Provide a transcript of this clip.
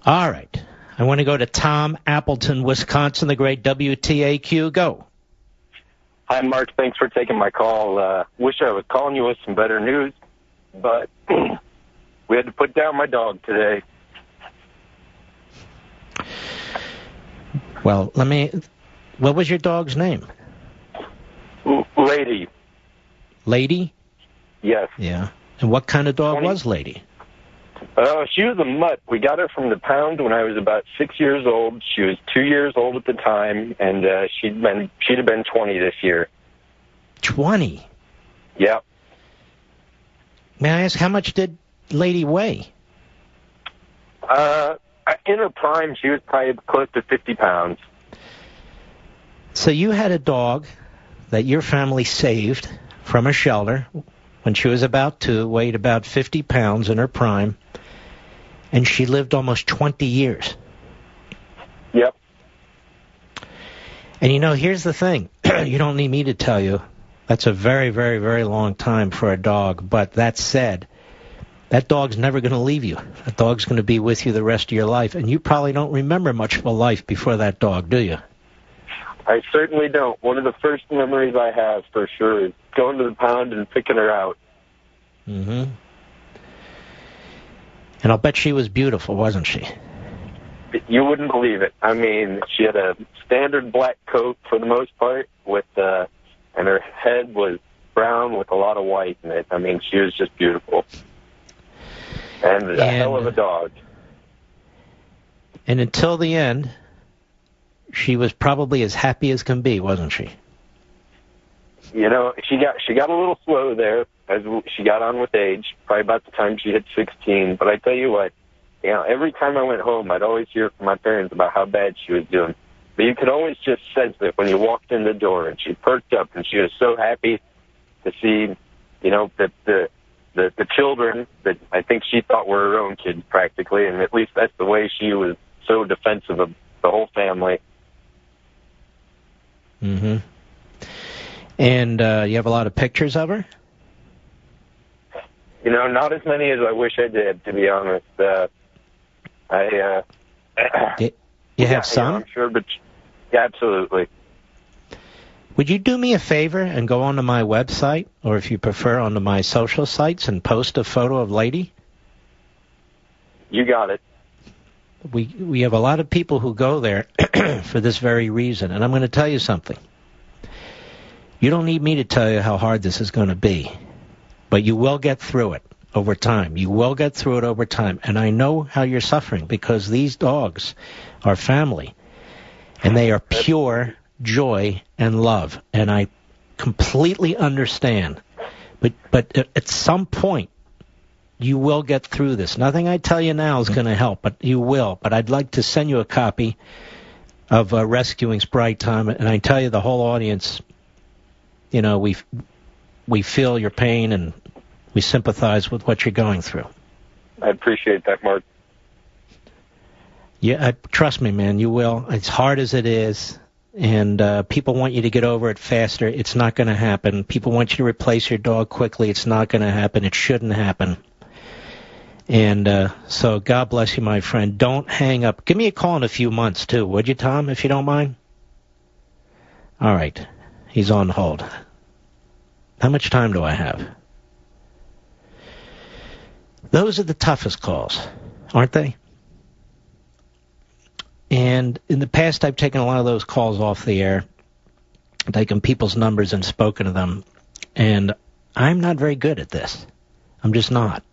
All right. I want to go to Tom, Appleton, Wisconsin, the great WTAQ. Go. Hi, Mark. Thanks for taking my call. Wish I was calling you with some better news, but we had to put down my dog today. Well, what was your dog's name? Lady. Lady? Yes. Yeah. And what kind of dog was Lady? She was a mutt. We got her from the pound when I was about 6 years old. She was 2 years old at the time, and she'd have been 20 this year. 20? Yeah. May I ask, how much did Lady weigh? In her prime, she was probably close to 50 pounds. So you had a dog that your family saved from a shelter when she was about 2, weighed about 50 pounds in her prime, and she lived almost 20 years. Yep. And here's the thing. You don't need me to tell you. That's a very, very, very long time for a dog. But that said, that dog's never going to leave you. That dog's going to be with you the rest of your life. And you probably don't remember much of a life before that dog, do you? I certainly don't. One of the first memories I have, for sure, is going to the pound and picking her out. Mm-hmm. And I'll bet she was beautiful, wasn't she? You wouldn't believe it. I mean, she had a standard black coat for the most part, and her head was brown with a lot of white in it. I mean, she was just beautiful. And a hell of a dog. And until the end, she was probably as happy as can be, wasn't she? She got a little slow there as she got on with age, probably about the time she hit 16. But I tell you what, every time I went home, I'd always hear from my parents about how bad she was doing. But you could always just sense it when you walked in the door, and she perked up, and she was so happy to see, that the children that I think she thought were her own kids practically, and at least that's the way she was so defensive of the whole family. Mm-hmm. And you have a lot of pictures of her? Not as many as I wish I did, to be honest. You have some? I'm sure, but yeah, absolutely. Would you do me a favor and go onto my website, or if you prefer, onto my social sites and post a photo of Lady? You got it. We have a lot of people who go there for this very reason, and I'm going to tell you something. You don't need me to tell you how hard this is going to be, but you will get through it over time. You will get through it over time, and I know how you're suffering because these dogs are family, and they are pure joy and love, and I completely understand. But at some point, you will get through this. Nothing I tell you now is going to help, but you will. But I'd like to send you a copy of Rescuing Sprite Time, and I tell you, the whole audience, we feel your pain and we sympathize with what you're going through. I appreciate that, Mark. Yeah, trust me, man, you will. As hard as it is, and people want you to get over it faster. It's not going to happen. People want you to replace your dog quickly. It's not going to happen. It shouldn't happen. And so God bless you, my friend. Don't hang up. Give me a call in a few months, too, would you, Tom, if you don't mind? All right. He's on hold. How much time do I have? Those are the toughest calls, aren't they? And in the past, I've taken a lot of those calls off the air, taken people's numbers and spoken to them. And I'm not very good at this. I'm just not.